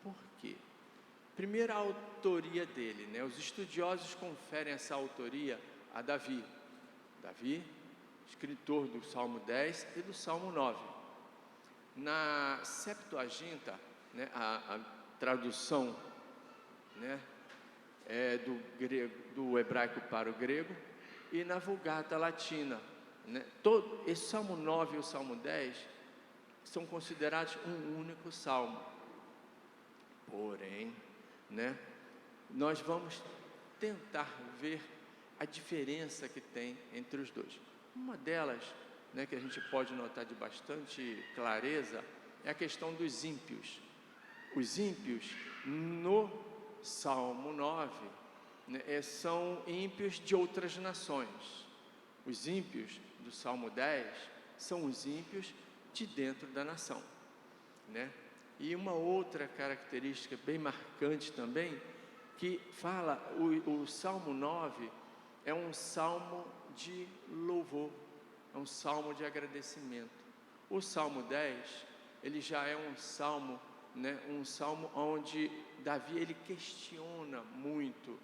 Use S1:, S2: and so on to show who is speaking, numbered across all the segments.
S1: Por quê? Primeiro, a autoria dele, né? Os estudiosos conferem essa autoria a Davi. Davi, escritor do Salmo 10 e do Salmo 9. Na Septuaginta, né, a tradução, né, do hebraico para o grego, e na Vulgata Latina, né, esse Salmo 9 e o Salmo 10 são considerados um único salmo. Porém, né, nós vamos tentar ver a diferença que tem entre os dois. Uma delas, né, que a gente pode notar de bastante clareza, é a questão dos ímpios. Os ímpios, no Salmo 9, né, são ímpios de outras nações. Os ímpios do Salmo 10 são os ímpios de dentro da nação, né? E uma outra característica bem marcante também, que fala, o Salmo 9 é um salmo de louvor, é um salmo de agradecimento. O Salmo 10, ele já é um salmo, né, um salmo onde Davi, ele questiona muito,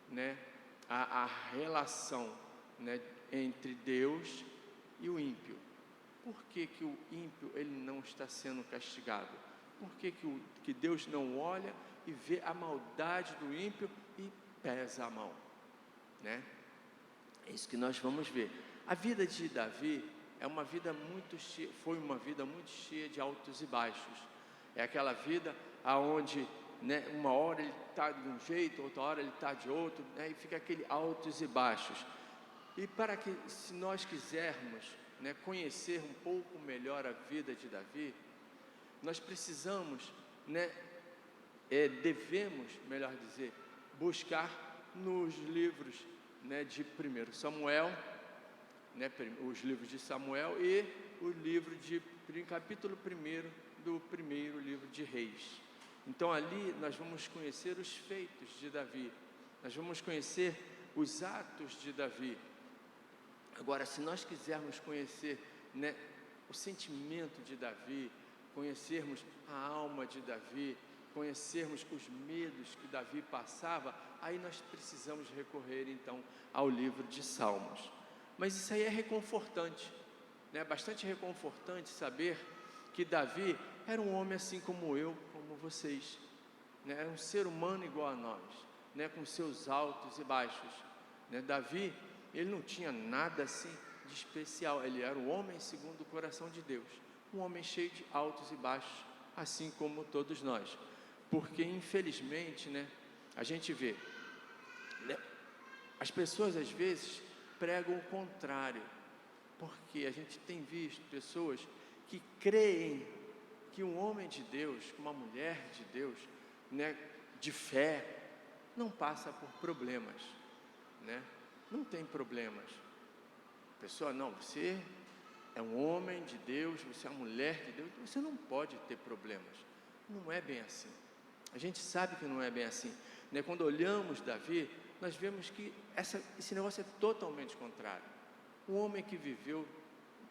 S1: né, a relação, né, entre Deus e o ímpio. Por que que o ímpio, ele não está sendo castigado? Por que que Deus não olha e vê a maldade do ímpio e pesa a mão, né? É isso que nós vamos ver. A vida de Davi é uma vida foi uma vida muito cheia de altos e baixos. É aquela vida aonde, né, uma hora ele está de um jeito, outra hora ele está de outro, né, e fica aquele altos e baixos. E para que, se nós quisermos, né, conhecer um pouco melhor a vida de Davi, nós precisamos, né, devemos, melhor dizer, buscar nos livros, né, de 1 Samuel, né, os livros de Samuel e o livro de capítulo 1 do primeiro livro de Reis. Então ali nós vamos conhecer os feitos de Davi, nós vamos conhecer os atos de Davi. Agora, se nós quisermos conhecer, né, o sentimento de Davi, conhecermos a alma de Davi, conhecermos os medos que Davi passava, aí nós precisamos recorrer então ao livro de Salmos. Mas isso aí é reconfortante, né? Bastante reconfortante saber que Davi era um homem assim como eu, como vocês, né? Era um ser humano igual a nós, né? Com seus altos e baixos, né? Davi, ele não tinha nada assim de especial, ele era um homem segundo o coração de Deus, um homem cheio de altos e baixos, assim como todos nós. Porque infelizmente, né, a gente vê, né, as pessoas às vezes pregam o contrário, porque a gente tem visto pessoas que creem que um homem de Deus, uma mulher de Deus, né, de fé, não passa por problemas, né? Não tem problemas. A pessoa, não, você é um homem de Deus, você é uma mulher de Deus, você não pode ter problemas. Não é bem assim. A gente sabe que não é bem assim, né? Quando olhamos Davi, nós vemos que esse negócio é totalmente contrário. Um homem que viveu,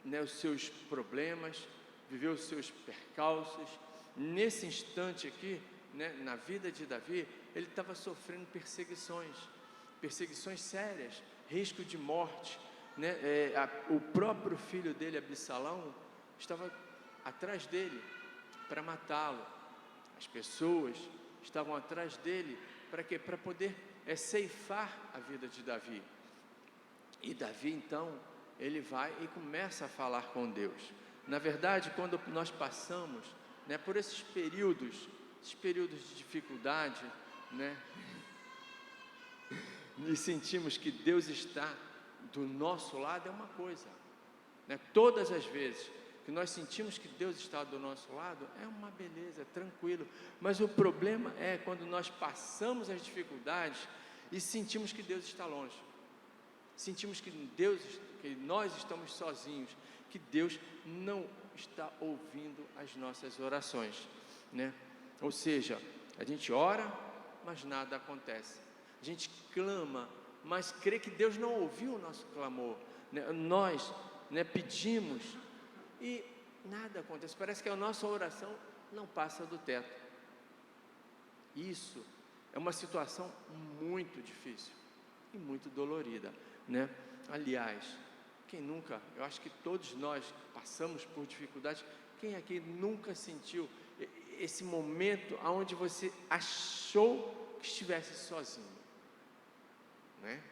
S1: né, os seus problemas, viveu os seus percalços. Nesse instante aqui, né, na vida de Davi, ele estava sofrendo perseguições sérias, risco de morte, né? O próprio filho dele, Absalão, estava atrás dele para matá-lo. As pessoas estavam atrás dele para quê? Para poder ceifar a vida de Davi. E Davi então, ele vai e começa a falar com Deus. Na verdade, quando nós passamos, né, por esses períodos de dificuldade, né, e sentimos que Deus está do nosso lado, é uma coisa, né? Todas as vezes que nós sentimos que Deus está do nosso lado, é uma beleza, é tranquilo. Mas o problema é quando nós passamos as dificuldades e sentimos que Deus está longe, sentimos que nós estamos sozinhos, que Deus não está ouvindo as nossas orações, né? Ou seja, a gente ora, mas nada acontece. A gente clama, mas crê que Deus não ouviu o nosso clamor, né? Nós, né, pedimos e nada acontece. Parece que a nossa oração não passa do teto. isso é uma situação muito difícil e muito dolorida, né? Aliás, quem nunca, eu acho que todos nós passamos por dificuldades, quem aqui nunca sentiu esse momento onde você achou que estivesse sozinho, né?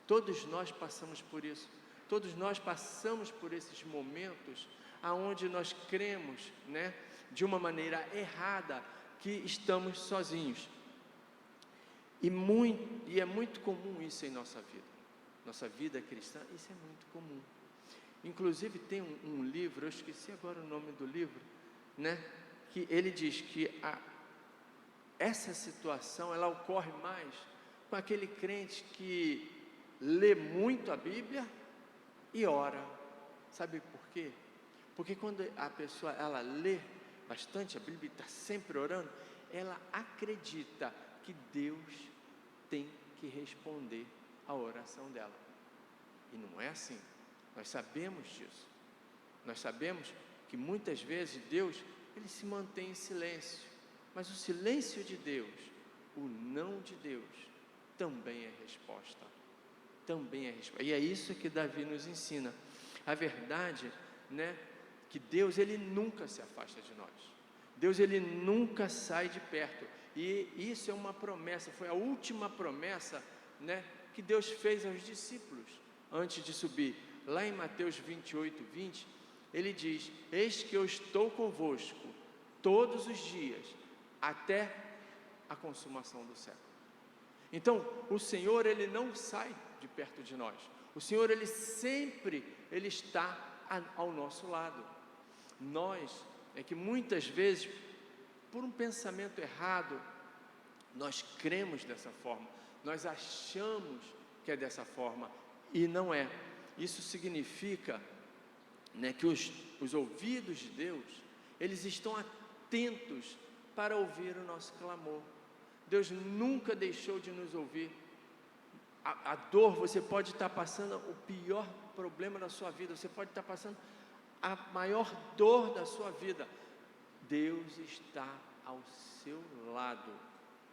S1: Todos nós passamos por isso, todos nós passamos por esses momentos aonde nós cremos, né, de uma maneira errada, que estamos sozinhos. E é muito comum isso em nossa vida cristã, isso é muito comum. Inclusive tem um livro, eu esqueci agora o nome do livro, né, que ele diz que essa situação, ela ocorre mais com aquele crente que lê muito a Bíblia e ora. Sabe por quê? Porque quando a pessoa, ela lê bastante a Bíblia e está sempre orando, ela acredita que Deus tem que responder a oração dela. E não é assim. Nós sabemos disso. Nós sabemos que muitas vezes Deus, ele se mantém em silêncio. Mas o silêncio de Deus, o não de Deus, também é resposta. Também é resposta. E é isso que Davi nos ensina. A verdade, né, que Deus, ele nunca se afasta de nós. Deus, ele nunca sai de perto. E isso é uma promessa, foi a última promessa, né, que Deus fez aos discípulos antes de subir. Lá em Mateus 28, 20, ele diz: eis que eu estou convosco todos os dias, até a consumação do século. Então, o Senhor, ele não sai de perto de nós. O Senhor, ele sempre, ele está ao nosso lado. Nós, é que muitas vezes, por um pensamento errado, nós cremos dessa forma, nós achamos que é dessa forma, e não é. Isso significa, né, que os ouvidos de Deus, eles estão atentos para ouvir o nosso clamor. Deus nunca deixou de nos ouvir. A dor, você pode estar passando o pior problema da sua vida, você pode estar passando a maior dor da sua vida, Deus está ao seu lado.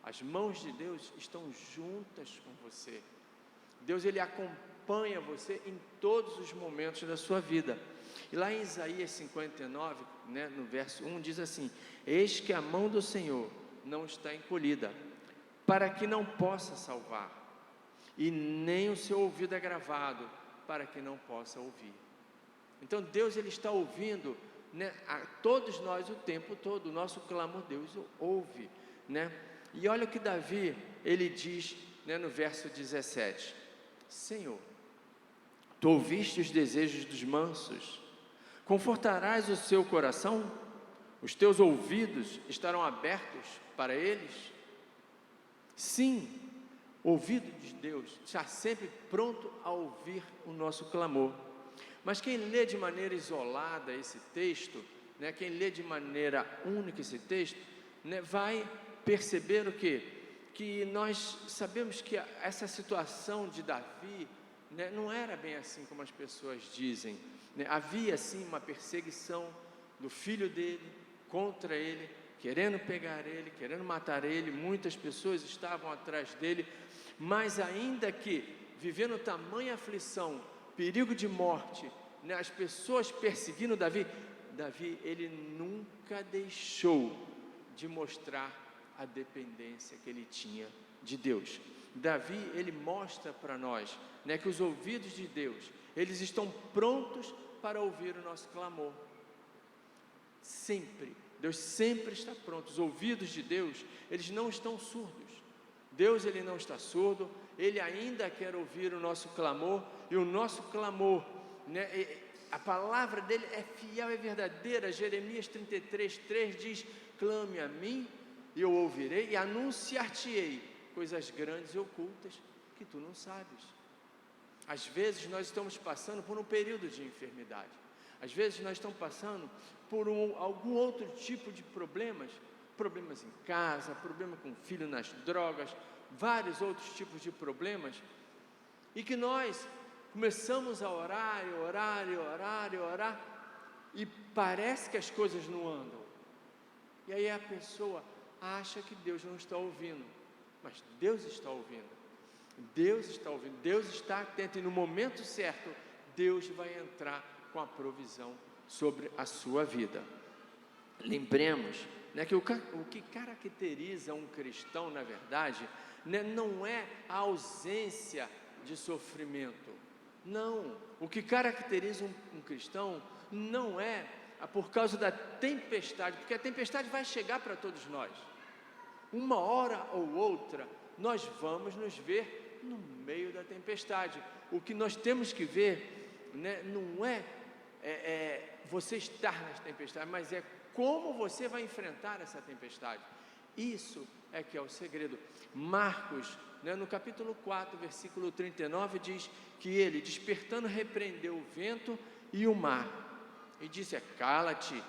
S1: As mãos de Deus estão juntas com você. Deus, ele acompanha você em todos os momentos da sua vida. E lá em Isaías 59, né, no verso 1, diz assim: eis que a mão do Senhor não está encolhida, para que não possa salvar, e nem o seu ouvido é gravado, para que não possa ouvir. Então Deus, ele está ouvindo, né, a todos nós o tempo todo. O nosso clamor Deus ouve, né? E olha o que Davi, ele diz, né, no verso 17: Senhor, tu ouviste os desejos dos mansos, confortarás o seu coração, os teus ouvidos estarão abertos para eles. Sim, o ouvido de Deus está sempre pronto a ouvir o nosso clamor. Mas quem lê de maneira isolada esse texto, né, quem lê de maneira única esse texto, né, vai perceber o quê? Que nós sabemos que essa situação de Davi, né, não era bem assim como as pessoas dizem, né? Havia sim uma perseguição do filho dele contra ele, querendo pegar ele, querendo matar ele. Muitas pessoas estavam atrás dele, mas ainda que vivendo tamanha aflição, perigo de morte, né, as pessoas perseguindo Davi, ele nunca deixou de mostrar a dependência que ele tinha de Deus. Davi, ele mostra para nós, né, que os ouvidos de Deus, eles estão prontos para ouvir o nosso clamor. Sempre, Deus sempre está pronto. Os ouvidos de Deus, eles não estão surdos. Deus, ele não está surdo, ele ainda quer ouvir o nosso clamor, e o nosso clamor, né, a palavra dele é fiel e verdadeira. Jeremias 33:3 diz: clame a mim e eu ouvirei e anunciar-te-ei coisas grandes e ocultas que tu não sabes. Às vezes nós estamos passando por um período de enfermidade, às vezes nós estamos passando por algum outro tipo de problemas em casa, problema com o filho nas drogas, vários outros tipos de problemas, e que nós começamos a orar, e parece que as coisas não andam, e aí a pessoa acha que Deus não está ouvindo, mas Deus está ouvindo. Deus está ouvindo, Deus está atento, e no momento certo, Deus vai entrar com a provisão sobre a sua vida. Lembremos, né, que o que caracteriza um cristão, na verdade, né, não é a ausência de sofrimento. Não, o que caracteriza um cristão não é por causa da tempestade, porque a tempestade vai chegar para todos nós. Uma hora ou outra, nós vamos nos ver no meio da tempestade. O que nós temos que ver, né, não é você estar nas tempestades, mas é como você vai enfrentar essa tempestade. Isso é que é o segredo. Marcos, né, no capítulo 4, versículo 39, diz que ele, despertando, repreendeu o vento e o mar, e disse: cala-te,